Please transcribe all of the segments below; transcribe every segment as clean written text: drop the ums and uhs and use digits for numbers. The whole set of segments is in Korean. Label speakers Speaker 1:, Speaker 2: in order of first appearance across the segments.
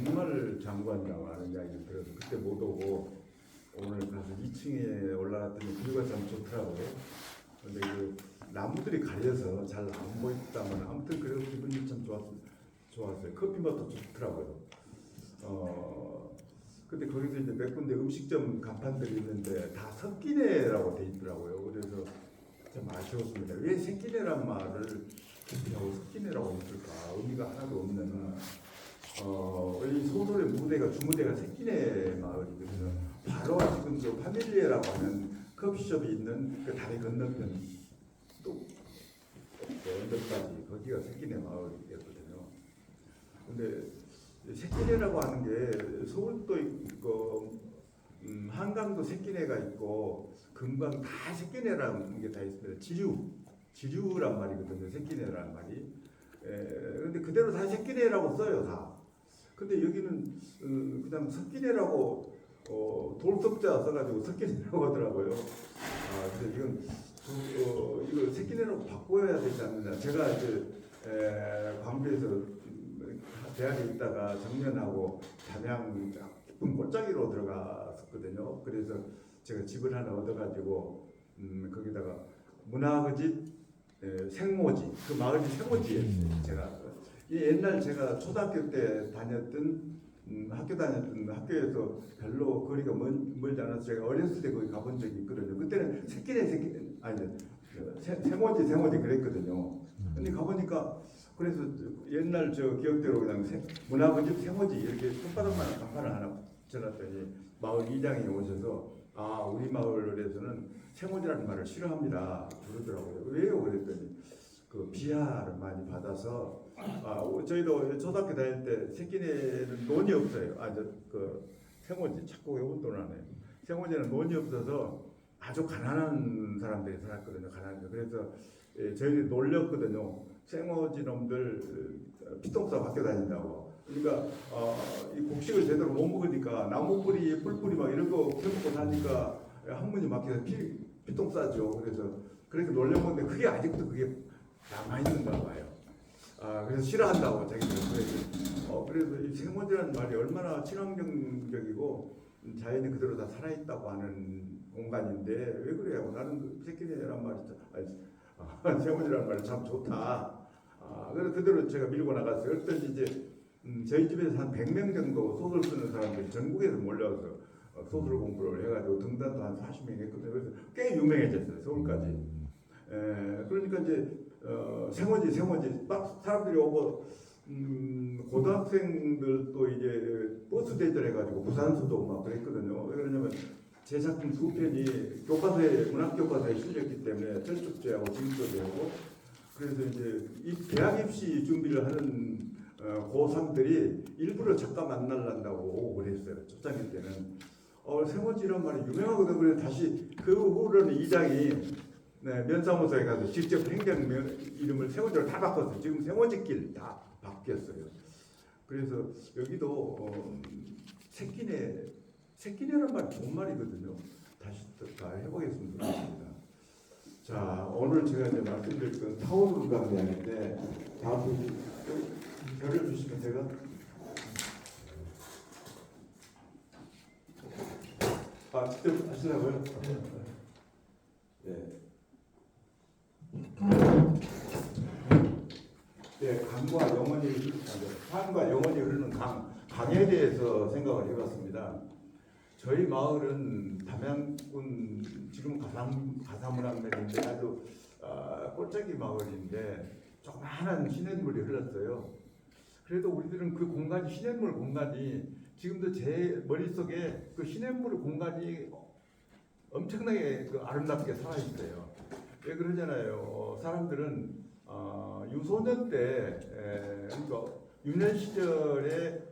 Speaker 1: 정말 장관이라고 하는 이야기를 들어서 그때 못 오고 오늘 가서 2층에 올라갔더니 뷰가 참 좋더라고요. 근데 그 나무들이 가려서 잘 안 보였다면 아무튼 그래도 기분이 참 좋았어요. 커피 맛도 좋더라고요. 근데 거기서 이제 몇 군데 음식점 간판들이 있는데 다 석기네라고 돼 있더라고요. 그래서 좀 아쉬웠습니다. 왜 새끼네란 말을 깊이하고 석기네라고 했을까? 의미가 하나도 없는. 이 소설의 무대가 주무대가 새끼네 마을이거든요. 바로 지금 저 파밀리에라고 하는 커피숍이 있는 그 다리 건너편 또 언덕까지 거기가 새끼네 마을이었거든요. 근데 새끼네라고 하는 게 서울도 있고 한강도 새끼네가 있고 금강 다 새끼네라는 게 다 있습니다. 지류란 말이거든요. 새끼네라는 말이. 근데 그대로 다 새끼네라고 써요 다. 근데 여기는 그냥 석기네라고 돌석자 써가지고 석기네라고 하더라고요. 근데 이거 새끼네라고 바꿔야 되지 않느냐. 제가 이제 광주에서 대학에 있다가 정년하고 담양 깊은 골짜기로 들어갔었거든요. 그래서 제가 집을 하나 얻어가지고 거기다가 문학의 집 생모지, 그 마을이 생모지예요. 제가 옛날 제가 초등학교 때 다녔던 학교 다녔던 학교에서 별로 거리가 멀지 않아서 제가 어렸을 때 거기 가본 적이 있거든요. 그때는 생모지 그랬거든요. 근데 가보니까 그래서 옛날 저 기억대로 그냥 문학의 집 생모지 이렇게 손바닥만한 간판을 하나 붙여놨더니 마을 이장이 오셔서 우리 마을에서는 생모지라는 말을 싫어합니다 그러더라고요. 왜요? 그랬더니 그 비하를 많이 받아서 저희도 초등학교 다닐 때 새끼네는 논이 없어요. 그 생모지 자꾸 혼돈 하네요. 생모지는 논이 없어서 아주 가난한 사람들이 살았거든요. 가난한. 그래서 저희들이 놀렸거든요. 생모지 놈들 피똥 싸고 학교 다닌다고. 그러니까 이 곡식을 제대로 못 먹으니까 나무 뿌리, 뿔뿌리 막 이런 거 펴먹고 다니까 학문이 막혀서 피똥 싸죠. 그래서 그렇게 놀려먹는데 그게 아직도 그게 남아있는가 봐요. 그래서 싫어한다고 자기들. 그래서 이 생모지라는 말이 얼마나 친환경적이고 자연이 그대로 다 살아있다고 하는 공간인데 왜 그래요? 나는 그 새끼네란 말이 생모지라는 말이 참 좋다. 그래서 그대로 제가 밀고 나갔어요. 그랬더니 이제 저희 집에서 한 100명 정도 소설 쓰는 사람들이 전국에서 몰려서 소설 공부를 해가지고 등단도 한 40명 했거든요. 그래서 꽤 유명해졌어요. 서울까지. 그러니까 이제 생모지 막 사람들이 오고 고등학생들도 이제 버스 대절해가지고 부산서도 막 그랬거든요. 왜 그러냐면 제 작품 두 편이 문학 교과서에 실렸기 때문에 철쭉제하고 진도제하고 그래서 이제 대학 입시 준비를 하는 고3들이 일부러 작가 만나려고 오고 그랬어요. 초창기 때는. 생모지란 말이 유명하거든. 그래서 다시 그 후로는 이장이 면사무소에 가서 직접 행정 이름을 생모지로 다 바꿨어요. 지금 생모지길 다 바뀌었어요. 그래서 여기도 새끼네란 말이 좋은 말이거든요. 다시 잘 해보겠습니다. 자, 오늘 제가 이제 말씀드릴 건 타워로 가는 이야기인데 다음 별을 주시면 제가 직접 하시라고요? 네. 산과 영원히 흐르는 강에 대해서 생각을 해봤습니다. 저희 마을은 담양군 지금 가사문학면인데 아주 골짜기 마을인데 조그마한 시냇물이 흘렀어요. 그래도 우리들은 그 공간이 시냇물 공간이 지금도 제 머릿속에 그 시냇물 공간이 엄청나게 아름답게 살아있어요. 왜 그러잖아요. 사람들은 유소년 때 그러니까 유년 시절에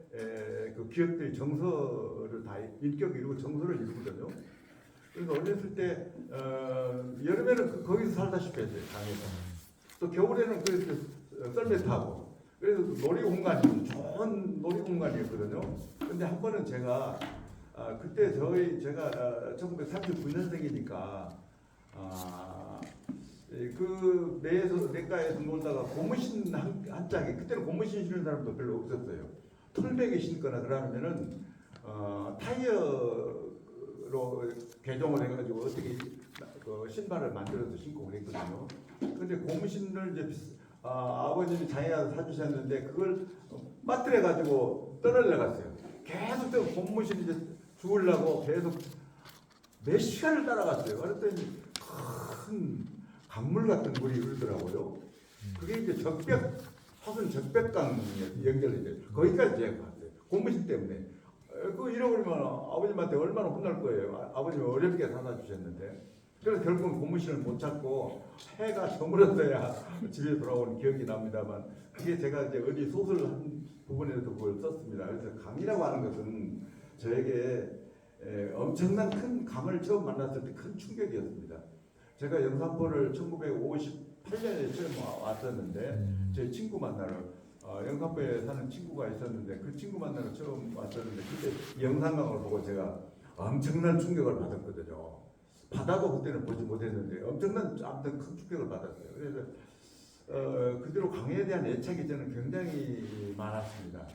Speaker 1: 그 기억들이 정서를 다 인격을 이루고 정서를 이루거든요. 그래서 어렸을 때 여름에는 거기서 살다시피 했어요. 강에서. 또 겨울에는 그래서 썰매 타고 그래서 놀이공간이 좋은 놀이공간이었거든요. 근데 한 번은 제가 그때 제가 1939년생이니까 그 내가에서 놀다가 고무신 한 짝이 그때는 고무신 신는 사람도 별로 없었어요. 털백이 신거나 그러면은 타이어로 개종을 해가지고 어떻게 그 신발을 만들어서 신고 그랬거든요. 근데 고무신을 이제 아버님이 장애가 사주셨는데 그걸 빠뜨려 가지고 떠날려 갔어요. 계속 또 고무신 이제 주우려고 계속 몇 시간을 따라갔어요. 그랬더니 큰 강물 같은 물이 흐르더라고요. 그게 이제 화순 적벽강 연결이 돼요. 거기까지 제가 갔어요. 고무신 때문에. 그거 잃어버리면 아버님한테 얼마나 혼날 거예요. 아버님이 어렵게 사다 주셨는데. 그래서 결국은 고무신을 못 찾고 해가 저물었어야 집에 돌아오는 기억이 납니다만, 그게 제가 이제 어디 소설 한 부분에서 그걸 썼습니다. 그래서 강이라고 하는 것은 저에게 엄청난 큰 강을 처음 만났을 때 큰 충격이었습니다. 제가 영산포를 1958년에 처음 왔었는데 제 친구 만나러 영산포에 사는 친구가 있었는데 그 친구 만나러 처음 왔었는데 그때 영산강을 보고 제가 엄청난 충격을 받았거든요. 바다도 그때는 보지 못했는데 엄청난 아무튼 큰 충격을 받았어요. 그래서 그대로 강에 대한 애착이 저는 굉장히 많았습니다.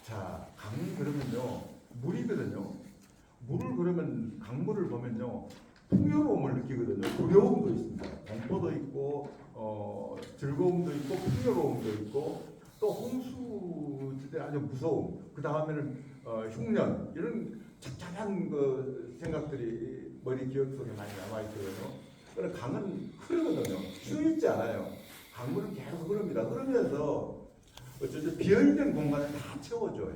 Speaker 1: 자, 강 그러면요 물이거든요. 물을 그러면 강물을 보면요 풍요로움을 느끼거든요. 두려움도 있습니다. 공포도 있고 즐거움도 있고 풍요로움도 있고 또 홍수 때 아주 무서움. 그 다음에는 흉년 이런 착잡한 그 생각들이 머리 기억 속에 많이 남아 있거든요. 그래서 강은 흐르거든요. 쉬어 있지 않아요. 강물은 계속 흐릅니다. 흐르면서 어쩌죠 비어있는 공간을 다 채워줘요.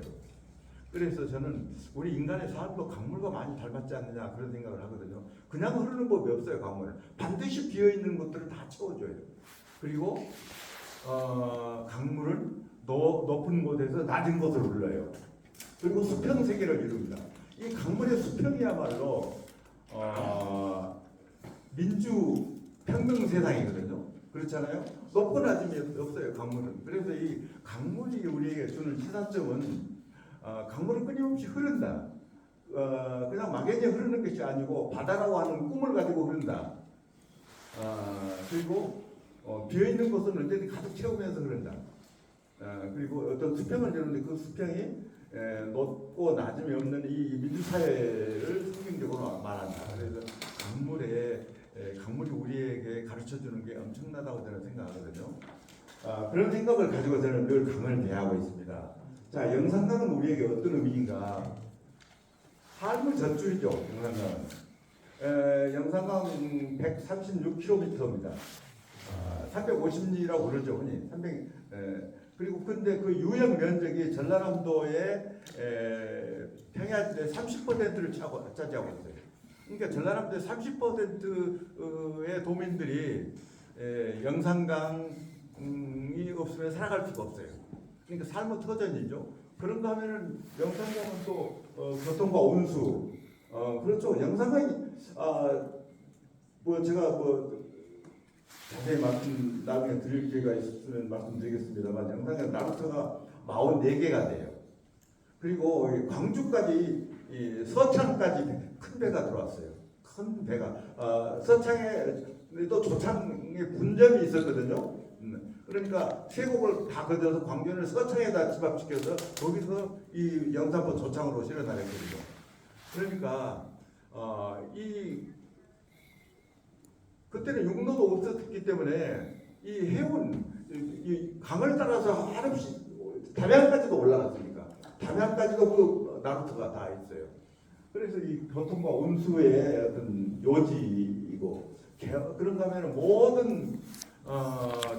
Speaker 1: 그래서 저는 우리 인간의 삶도 강물과 많이 닮았지 않느냐 그런 생각을 하거든요. 그냥 흐르는 법이 없어요. 강물은 반드시 비어있는 것들을 다 채워줘요. 그리고 강물은 높은 곳에서 낮은 곳을 흘러요. 그리고 수평 세계를 이룹니다. 이 강물의 수평이야말로 민주 평등 세상이거든요. 그렇잖아요. 높고 낮음이 없어요. 강물은. 그래서 이 강물이 우리에게 주는 시사점은 강물은 끊임없이 흐른다. 그냥 막연히 흐르는 것이 아니고 바다라고 하는 꿈을 가지고 흐른다. 그리고 비어있는 곳은 언제든지 가득 채우면서 흐른다. 그리고 어떤 수평을 이루는데 그 수평이 높고 낮음이 없는 이 민주사회를 성경적으로 말한다. 그래서 강물이 우리에게 가르쳐주는 게 엄청나다고 저는 생각하거든요. 그런 생각을 가지고 저는 늘 강을 대하고 있습니다. 자, 영산강은 우리에게 어떤 의미인가? 삶의 젖줄이죠. 영산강은 영산강 136km입니다. 350리라고 그러죠, 흔히. 그리고 근데 그 유역 면적이 전라남도의 평야지대 30%를 차지하고 있어요. 그러니까 전라남도의 30%의 도민들이 영산강이 없으면 살아갈 수가 없어요. 그러니까 삶의 터전이죠. 그런가 하면은 영산강은 또 교통과 운수, 그렇죠. 영산강이 제가 자세히 나중에 드릴 기회가 있으면 말씀드리겠습니다만 영산강 나루터가 44개가 돼요. 그리고 광주까지 서창까지 큰 배가 들어왔어요. 큰 배가 서창에도 조창의 분점이 있었거든요. 그러니까 세곡을 다 걷어서 광주를 서창에다 집합시켜서 거기서 이 영산포 조창으로 실어나갔거든요. 그러니까 그때는 육로도 없었기 때문에 이 해운 이 강을 따라서 한없이 담양까지도 올라갔으니까 담양까지도 그 나루터가 다 있어요. 그래서 이 교통과 운수의 어떤 요지이고 그런가 하면 모든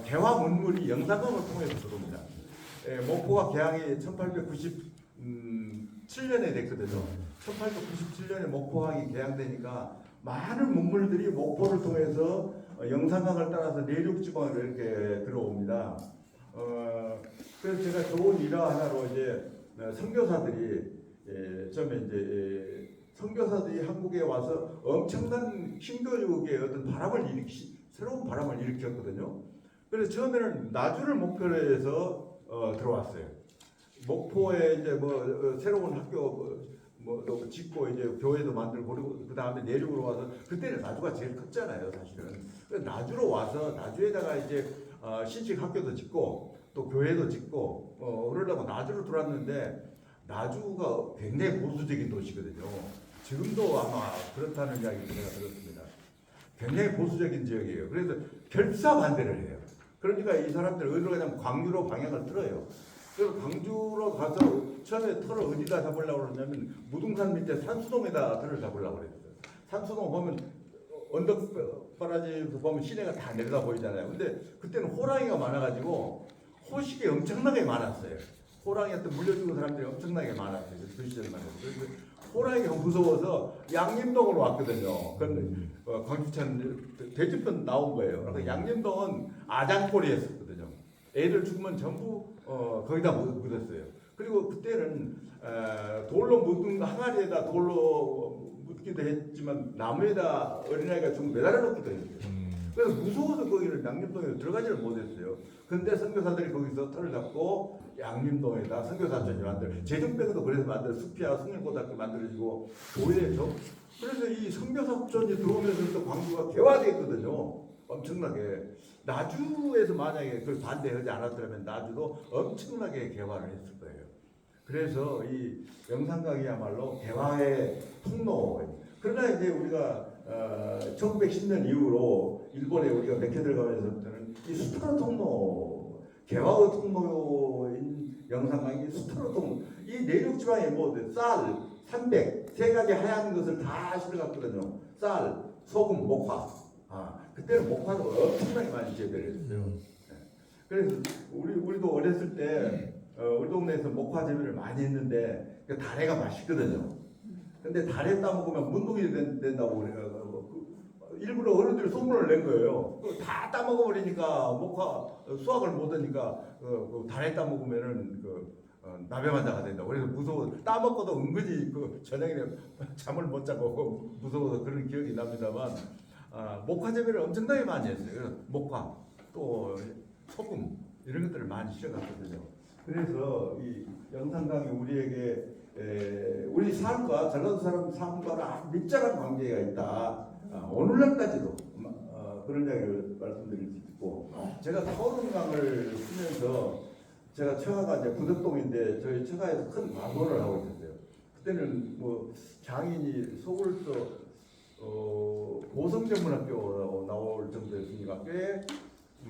Speaker 1: 대화 문물이 영산강을 통해서 들어옵니다. 목포가 개항이 1897년에 됐거든요. 1897년에 목포항이 개항되니까 많은 문물들이 목포를 통해서 영산강을 따라서 내륙지방으로 이렇게 들어옵니다. 그래서 제가 좋은 일화 하나로 이제 선교사들이 처음에 이제 선교사들이 한국에 와서 엄청난 신교육의 어떤 새로운 바람을 일으켰거든요. 그래서 처음에는 나주를 목표로 해서 들어왔어요. 목포에 이제 새로운 학교 짓고 이제 교회도 만들고 그리고 그 다음에 내륙으로 와서 그때는 나주가 제일 컸잖아요, 사실은. 그래서 나주로 와서 나주에다가 이제 신식 학교도 짓고 또 교회도 짓고 그러려고 나주로 들어왔는데 나주가 굉장히 보수적인 도시거든요. 지금도 아마 그렇다는 이야기를 제가 들었습니다. 굉장히 보수적인 지역이에요. 그래서 결사 반대를 해요. 그러니까 이 사람들 어디로 가냐면 광주로 방향을 틀어요. 그래서 광주로 가서 처음에 털을 어디다 잡으려고 그러냐면 무등산 밑에 산수동에다 털을 잡으려고 그랬어요. 산수동 보면 언덕바라지에서 보면 시내가 다 내려다 보이잖아요. 근데 그때는 호랑이가 많아가지고 호식이 엄청나게 많았어요. 호랑이한테 물려주는 사람들이 엄청나게 많았어요. 그 시절만 해도. 그래서 호랑이가 무서워서 양림동으로 왔거든요. 그런데 광주천 대지편 나온 거예요. 그래서 양림동은 아장골이었거든요. 애들 죽으면 전부 거기다 묻었어요. 그리고 그때는 돌로 묻은 항아리에다 돌로 묻기도 했지만 나무에다 어린아이가 좀 매달아 놓기도 했어요. 그래서 무서워서 거기를 양림동에 들어가지를 못했어요. 근데 선교사들이 거기서 털을 잡고 양림동에다 선교사촌이 만들, 제중백도 그래서 만들, 숲이야 성일고등학교 만들어지고 교회에서. 그래서 이 선교사촌이 들어오면서 광주가 개화됐거든요. 엄청나게. 나주에서 만약에 그걸 반대하지 않았더라면 나주도 엄청나게 개화를 했을 거예요. 그래서 이 영산강이야말로 개화의 통로. 그러나 이제 우리가 1910년 이후로 일본에 우리가 맥혀 들어가면서부터는 이 수트로 통로, 개화의 통로인 영산강이 수트로 통로. 이 내륙 지방에 뭐 쌀, 삼백 세 가지 하얀 것을 다 실어갔거든요. 쌀, 소금, 목화. 그때는 목화도 엄청나게 많이 재배를 했어요. 그래서 우리도 어렸을 때 우리 동네에서 목화 재배를 많이 했는데 그 다래가 맛있거든요. 근데 다래 따먹으면 문둥이 된다고 그래요. 일부러 어른들이 소문을 낸 거예요. 다 따먹어버리니까 목화 수확을 못하니까 다래 따먹으면은 나병환자가 된다고. 그래서 무서워. 따먹고도 은근히 저녁에 잠을 못 자고 무서워서 그런 기억이 납니다만 목화 재배를 엄청나게 많이 했어요. 그래서 목화 또 소금 이런 것들을 많이 실어갔거든요. 그래서 이 영산강이 우리에게 우리 삶과 전라도 사람 삶과는 아주 밀접한 관계가 있다. 오늘날까지도 그런 이야기를 말씀드릴 수 있고, 제가 타오른강을 쓰면서 제가 처가가 이제 부덕동인데 저희 처가에서 큰 과소를 하고 있었어요. 그때는 뭐 장인이 서울서 보성전문학교 나올 정도였으니까 꽤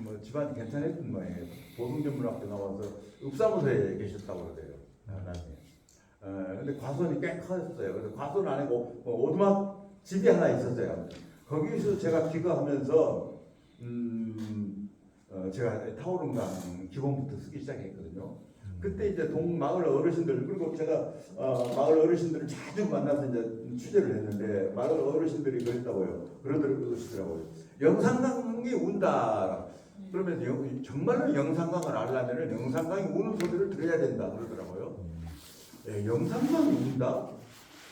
Speaker 1: 뭐 집안이 괜찮았던 모양이에요. 보성전문학교 나와서 읍사무소에 계셨다고 그러대요. 나중에. 근데 과손이 꽤 컸어요. 그래서 과손 아니고 오두막 집이 하나 있었어요. 거기서 제가 귀가하면서 제가 타오른강 기본부터 쓰기 시작했거든요. 그때 이제 동마을 어르신들, 그리고 제가 마을 어르신들을 자주 만나서 이제 취재를 했는데 마을 어르신들이 그러시더라고요. 영산강이 운다. 그러면 정말로 영산강을 알려면 영산강이 우는 소리를 들어야 된다 그러더라고요. 영산강이 운다?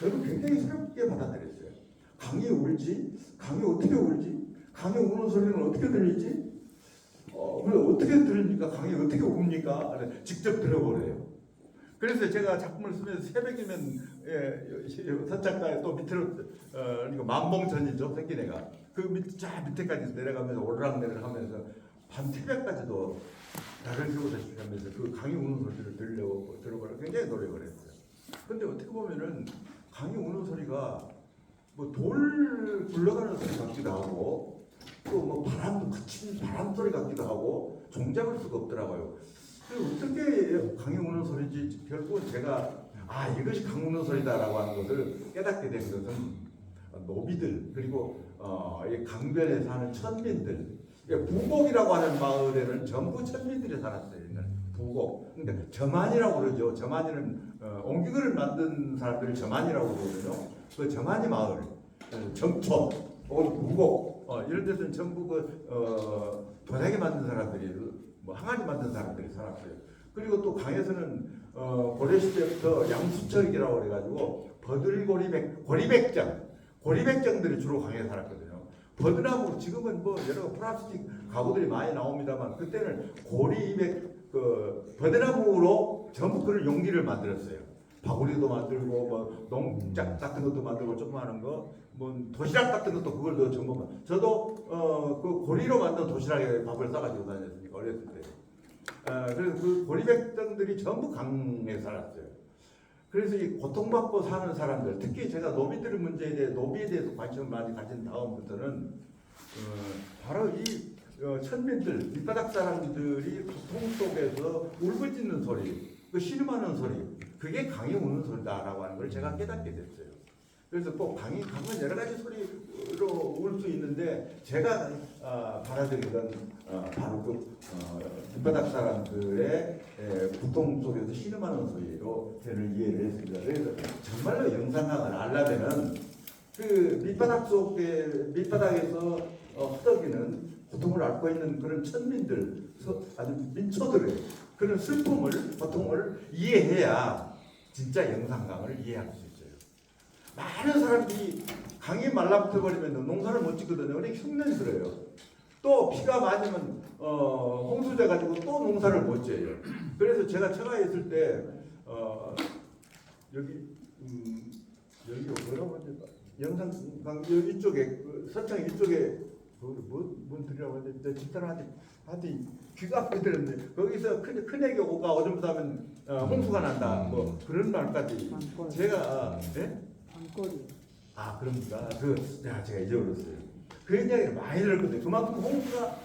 Speaker 1: 저는 굉장히 새롭게 받아들였어요. 강이 울지? 강이 어떻게 울지? 강이 우는 소리는 어떻게 들리지? 어떻게 들으니까 강이 어떻게 웁니까? 직접 들어보래요. 그래서 제가 작품을 쓰면서 새벽이면 선착가에 또 밑으로 만봉천이죠, 생긴 애가 그 밑에까지 내려가면서 오르락내리락 하면서 밤 새벽까지도 다른 세우다 시작하면서 그 강이 우는 소리를 들어보려고 굉장히 노력을 했어요. 근데 어떻게 보면은 강이 우는 소리가 뭐 돌 굴러가는 소리 같기도 하고 또 뭐 바람도 그친 바람 소리 같기도 하고 종잡을 수가 없더라고요. 어떻게 강이 우는 소리인지 결국은 제가 이것이 강 우는 소리다라고 하는 것을 깨닫게 된 것은 노비들 그리고 이 강변에 사는 천민들, 부곡이라고 하는 마을에는 전부 천민들이 살았어요. 부곡. 근데 저만이라고 그러죠. 저만이는 옹기글을 만든 사람들을 저만이라고 그러거든요. 그 저만이 마을, 정촌, 부곡 이런 데서는 전부 도자기 만든 사람들이, 뭐 항아리 만든 사람들이 살았어요. 그리고 또 강에서는 고려시대부터 양수철이라고 그래가지고 고리백정들이 주로 강에 살았거든요. 버드나무, 지금은 뭐 여러 플라스틱 가구들이 많이 나옵니다만 그때는 버드나무로 전부 그런 용기를 만들었어요. 바구리도 만들고 뭐 농작 같은 것도 만들고 조그마한 거, 뭐 도시락 같은 것도 그걸 전부 저도 그 고리로 만든 도시락에 밥을 싸가지고 다녔으니까 어렸을 때. 그래서 그 고리백성들이 전부 강에 살았어요. 그래서 이 고통받고 사는 사람들, 특히 제가 노비들의 문제에 대해 노비에 대해서 관심을 많이 가진 다음부터는 바로 이 천민들, 밑바닥 사람들이 고통 속에서 울부짖는 소리, 그 신음하는 소리, 그게 강이 우는 소리다라고 하는 걸 제가 깨닫게 됐어요. 그래서 꼭 강은 여러 가지 소리로 울 수 있는데 제가 받아들이던 바로 그 밑바닥 사람들의 고통 속에서 신음하는 소리로 저는 이해를 했습니다. 그래서 정말로 영상강을 알려면 그 밑바닥에서 허덕이는 고통을 앓고 있는 그런 천민들, 아주 민초들의 그런 슬픔을, 고통을 이해해야 진짜 영상강을 이해할 수 있어요. 많은 사람들이 강이 말라붙어 버리면 농사를 못 짓거든요. 그러니까 흉내 들어요. 또 비가 많으면 홍수돼 가지고 또 농사를 못 지어요. 그래서 제가 처가에 있을 때 여기 뭐라고 하지? 영상강 이쪽에 서창 이쪽에 뭔 들이라고 하지? 집사람한테 귀가 아프게 들었는데 거기서 큰애기 오가 오줌 싸면 홍수가 난다. 뭐 그런 말까지 제가
Speaker 2: 밤거리.
Speaker 1: 그럽니까? 제가 잊어버렸어요. 그 이야기를 많이 들었거든요. 그만큼 홍수가